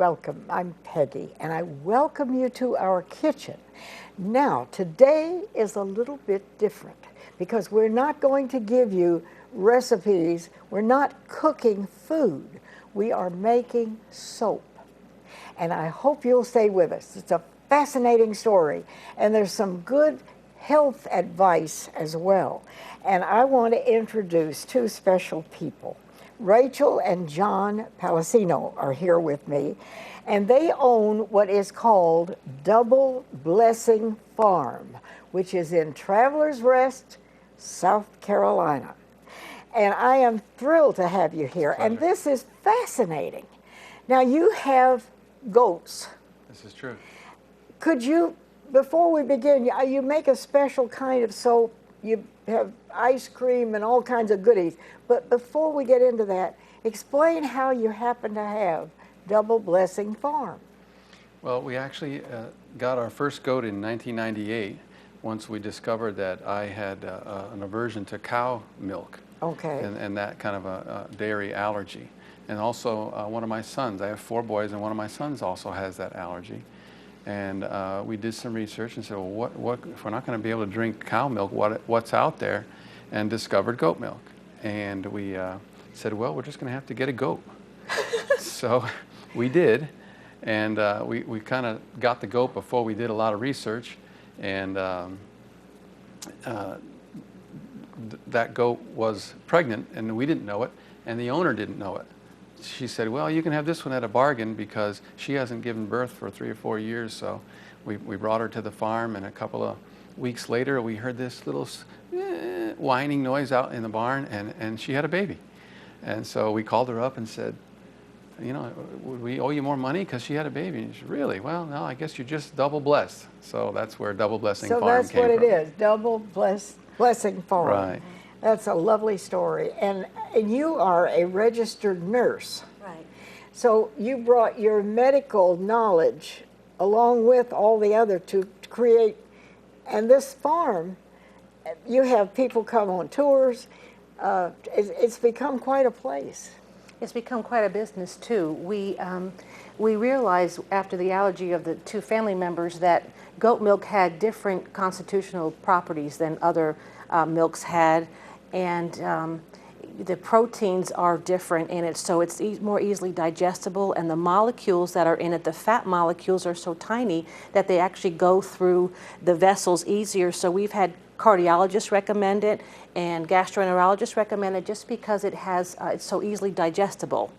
welcome. I'm Peggy, and I welcome you to our kitchen. Now, today is a little bit different because we're not going to give you recipes. We're not cooking food. We are making soap. And I hope you'll stay with us. It's a fascinating story, and there's some good health advice as well. And I want to introduce two special people. Rachel and John Palacino are here with me, and they own what is called Double Blessing Farm, which is in Travelers Rest, South Carolina. And I am thrilled to have you here, and this is fascinating. Now, you have goats. This is true. Could you, before we begin, you make a special kind of soap. You have ice cream and all kinds of goodies. But before we get into that, explain how you happen to have Double Blessing Farm. Well, we actually got our first goat in 1998 once we discovered that I had an aversion to cow milk. Okay. And that kind of a dairy allergy. And also one of my sons, I have 4 boys, and one of my sons also has that allergy. And we did some research and said, well, what if we're not going to be able to drink cow milk, what's out there? And discovered goat milk. And we said, well, we're just going to have to get a goat. So we did. And we kind of got the goat before we did a lot of research. And that goat was pregnant, and we didn't know it, and the owner didn't know it. She said, well, you can have this one at a bargain because she hasn't given birth for 3 or 4 years. So we brought her to the farm, and a couple of weeks later we heard this little whining noise out in the barn, and she had a baby. And so we called her up and said, you know, would we owe you more money because she had a baby? And she said, really? Well, no, I guess you're just double blessed. So that's where Double Blessing Farm came from. So that's what it is, Double Blessing Farm. Right. That's a lovely story. And you are a registered nurse. Right. So you brought your medical knowledge along with all the other to create, and this farm, you have people come on tours. It's become quite a place. It's become quite a business too. We realized after the allergy of the 2 family members that goat milk had different constitutional properties than other milks had, and the proteins are different in it, so it's more easily digestible, and the molecules that are in it, the fat molecules, are so tiny that they actually go through the vessels easier. So we've had cardiologists recommend it and gastroenterologists recommend it just because it has it's so easily digestible.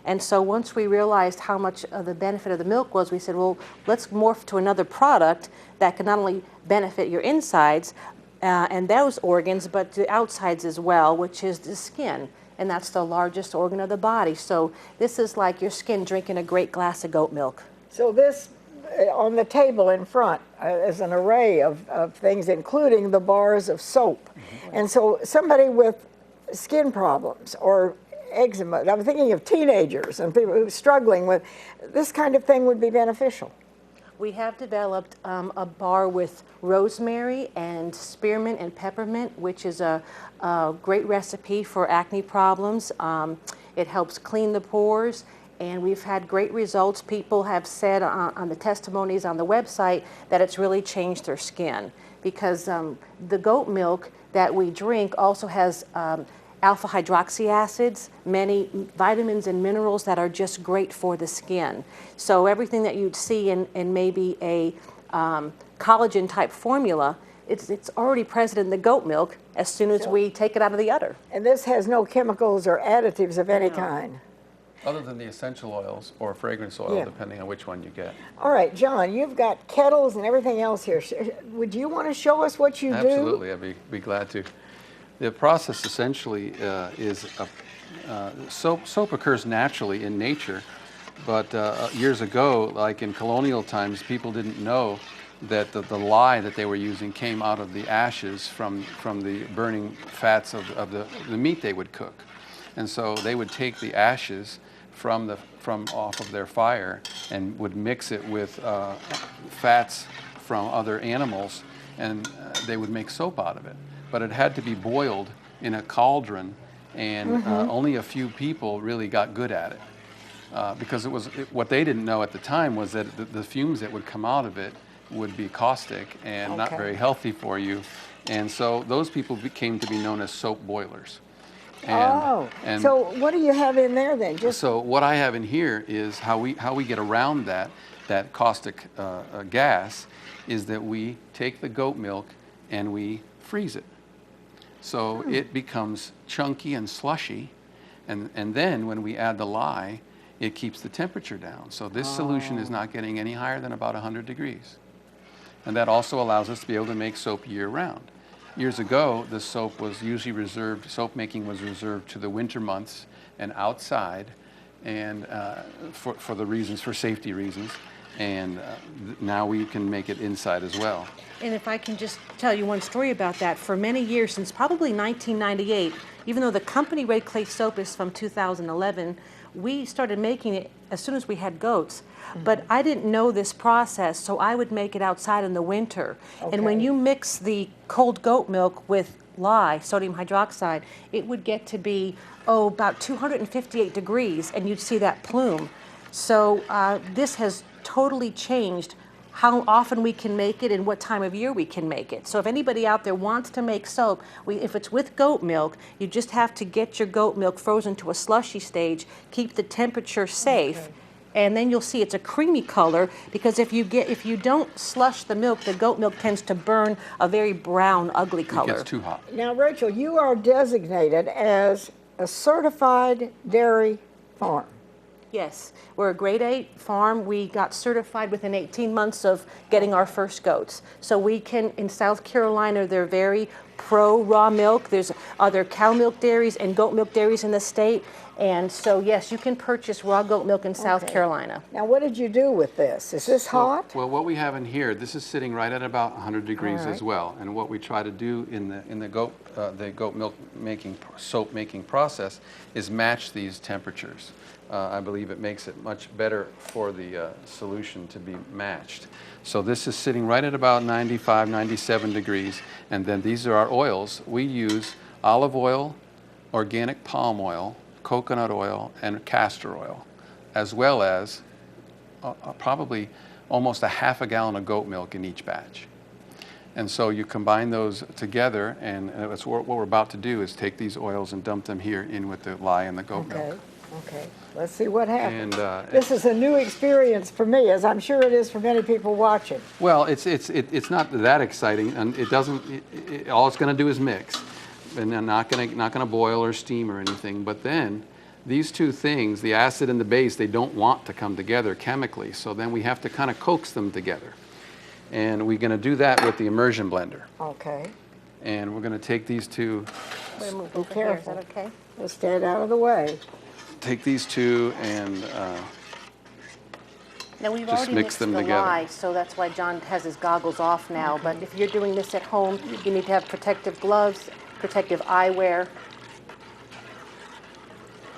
And so once we realized how much of the benefit of the milk was, we said, well, let's morph to another product that can not only benefit your insides and those organs, but the outsides as well, which is the skin. And that's the largest organ of the body. So this is like your skin drinking a great glass of goat milk. So this, on the table in front, is an array of things, including the bars of soap. Mm-hmm. And so somebody with skin problems or eczema, I'm thinking of teenagers and people who are struggling with, this kind of thing would be beneficial. We have developed a bar with rosemary and spearmint and peppermint, which is a great recipe for acne problems. It helps clean the pores, and we've had great results. People have said on the testimonies on the website that it's really changed their skin because the goat milk that we drink also has alpha hydroxy acids, many vitamins and minerals that are just great for the skin. So everything that you'd see in maybe a collagen type formula, it's already present in the goat milk as soon as we take it out of the udder. And this has no chemicals or additives of any kind. Other than the essential oils or fragrance oil, depending on which one you get. All right, John, you've got kettles and everything else here. Would you want to show us what you do? Absolutely, I'd be glad to. The process essentially is soap occurs naturally in nature, but years ago, like in colonial times, people didn't know that the lye that they were using came out of the ashes from the burning fats of the meat they would cook. And so they would take the ashes from off of their fire and would mix it with fats from other animals, and they would make soap out of it. But it had to be boiled in a cauldron, and only a few people really got good at it. because what they didn't know at the time was that the fumes that would come out of it would be caustic and not very healthy for you. And so those people came to be known as soap boilers. And so what do you have in there then? So what I have in here is how we get around that caustic gas is that we take the goat milk and we freeze it. So it becomes chunky and slushy, and then when we add the lye, it keeps the temperature down. So this solution is not getting any higher than about 100 degrees. And that also allows us to be able to make soap year-round. Years ago, the soap was usually reserved, soap making was reserved to the winter months and outside, and for the reasons, for safety reasons. And now we can make it inside as well. And if I can just tell you one story about that, for many years, since probably 1998, even though the company Red Clay soap is from 2011, we started making it as soon as we had goats. But I didn't know this process, so I would make it outside in the winter. And when you mix the cold goat milk with lye, sodium hydroxide, it would get to be, about 258 degrees, and you'd see that plume. So this has totally changed how often we can make it and what time of year we can make it. So if anybody out there wants to make soap, if it's with goat milk, you just have to get your goat milk frozen to a slushy stage, keep the temperature safe, and then you'll see it's a creamy color, because if you don't slush the milk, the goat milk tends to burn a very brown, ugly color. It gets too hot. Now, Rachel, you are designated as a certified dairy farm. Yes, we're a grade 8 farm. We got certified within 18 months of getting our first goats. So we can, in South Carolina, they're very pro raw milk. There's other cow milk dairies and goat milk dairies in the state. And so, yes, you can purchase raw goat milk in South Carolina. Now, what did you do with this? Is this hot? Well, what we have in here, this is sitting right at about 100 degrees as well. And what we try to do in the goat milk making, soap making process is match these temperatures. I believe it makes it much better for the solution to be matched. So this is sitting right at about 95, 97 degrees. And then these are our oils. We use olive oil, organic palm oil, coconut oil, and castor oil, as well as probably almost a half a gallon of goat milk in each batch. And so you combine those together, and that's what we're about to do, is take these oils and dump them here in with the lye and the goat milk. Okay, let's see what happens. And, this is a new experience for me, as I'm sure it is for many people watching. Well, it's not that exciting, and it doesn't. All it's going to do is mix, and they're not going to boil or steam or anything. But then these two things, the acid and the base, they don't want to come together chemically. So then we have to kind of coax them together, and we're going to do that with the immersion blender. Okay. And we're going to take these two. Be careful. Is that okay? Let's stand out of the way. Take these two and now we've just already mix mixed them the together. lye, so that's why John has his goggles off now. But if you're doing this at home, you need to have protective gloves, protective eyewear.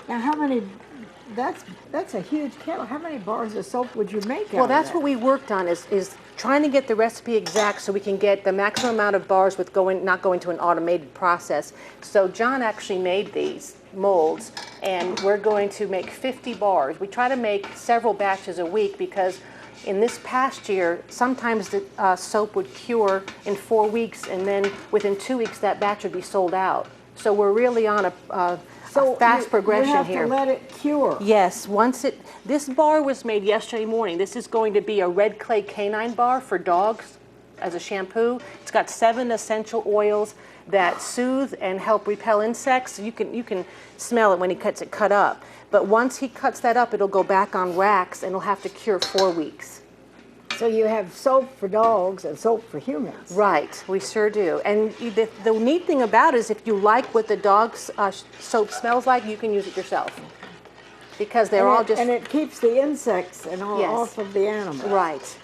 Now, how many? That's a huge kettle. How many bars of soap would you make out Well, of that's that? what we worked on, is trying to get the recipe exact so we can get the maximum amount of bars with not going to an automated process. So John actually made these molds, and we're going to make 50 bars. We try to make several batches a week, because in this past year, sometimes the soap would cure in 4 weeks, and then within 2 weeks that batch would be sold out. So we're really on a fast progression you have here. to let it cure. Yes, this bar was made yesterday morning. This is going to be a red clay canine bar for dogs as a shampoo. It's got 7 essential oils that soothe and help repel insects. You can smell it when he cuts it cut up. But once he cuts that up, it'll go back on racks, and it'll have to cure 4 weeks. So you have soap for dogs and soap for humans. Right, we sure do. And the neat thing about it is, if you like what the dog's soap smells like, you can use it yourself. Because they're all just... And it keeps the insects and all off of the animal. Right.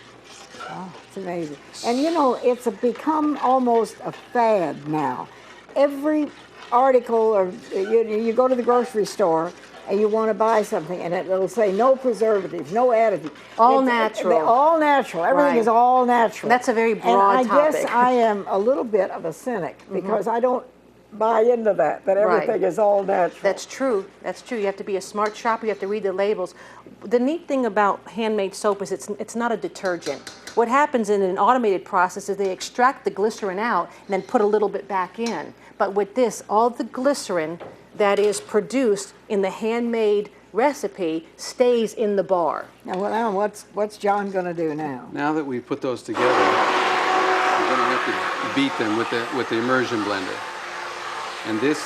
Oh, it's amazing. And you know, it's become almost a fad now. Every article, or you go to the grocery store and you want to buy something, and it'll say no preservatives, no additives. All natural. All natural. Everything is all natural. That's a very broad topic. And I guess topic. I am a little bit of a cynic, because I don't buy into that Right. everything is all natural. That's true. That's true. You have to be a smart shopper. You have to read the labels. The neat thing about handmade soap is it's not a detergent. What happens in an automated process is they extract the glycerin out and then put a little bit back in. But with this, all the glycerin that is produced in the handmade recipe stays in the bar. Now, what's John going to do now? Now that we put those together, we're going to have to beat them with the immersion blender. And this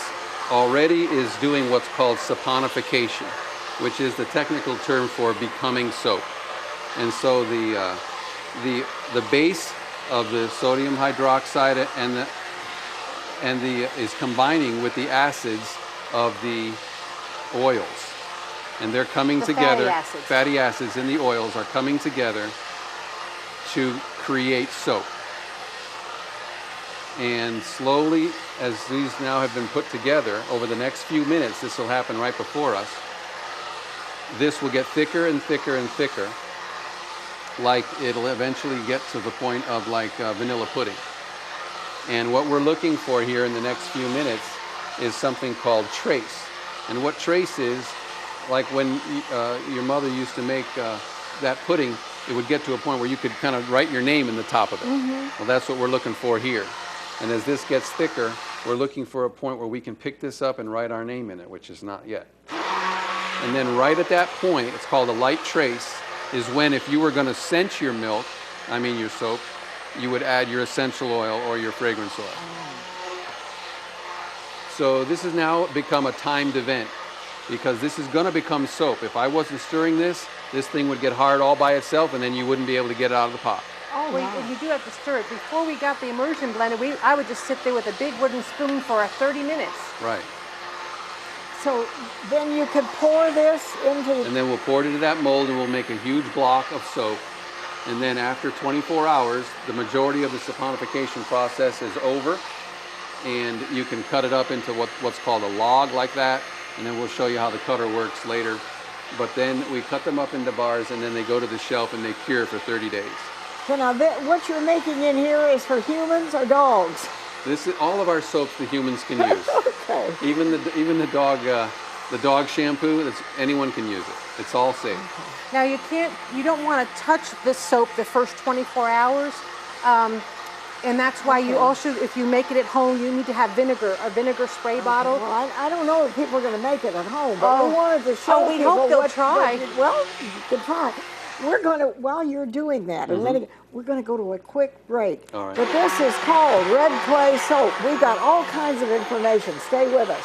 already is doing what's called saponification, which is the technical term for becoming soap. And so the base of the sodium hydroxide is combining with the acids of the oils. And they're coming together. Fatty acids in the oils are coming together to create soap. And slowly, as these now have been put together, over the next few minutes, this will happen right before us, this will get thicker and thicker and thicker, like it'll eventually get to the point of like vanilla pudding. And what we're looking for here in the next few minutes is something called trace. And what trace is, like when your mother used to make that pudding, it would get to a point where you could kind of write your name in the top of it. Well, that's what we're looking for here. And as this gets thicker, we're looking for a point where we can pick this up and write our name in it, which is not yet. And then right at that point, it's called a light trace, is when if you were going to scent your milk, your soap, you would add your essential oil or your fragrance oil. So this has now become a timed event because this is going to become soap. If I wasn't stirring this thing would get hard all by itself and then you wouldn't be able to get it out of the pot. Oh, well, you do have to stir it. Before we got the immersion blender, I would just sit there with a big wooden spoon for 30 minutes. Right. So then you can pour this into... And then we'll pour it into that mold and we'll make a huge block of soap. And then after 24 hours, the majority of the saponification process is over. And you can cut it up into what's called a log like that. And then we'll show you how the cutter works later. But then we cut them up into bars and then they go to the shelf and they cure for 30 days. So now what you're making in here is for humans or dogs? This is all of our soaps the humans can use. Okay. Even the dog shampoo, anyone can use it. It's all safe. Okay. Now you don't want to touch this soap the first 24 hours. And that's why you also, if you make it at home, you need to have a vinegar spray bottle. Well, I don't know if people are going to make it at home, but we wanted to show we people hope they'll try. Well, you can try. We're going to, while you're doing that, we're going to go to a quick break. All right. But this is called Red Clay Soap. We've got all kinds of information. Stay with us.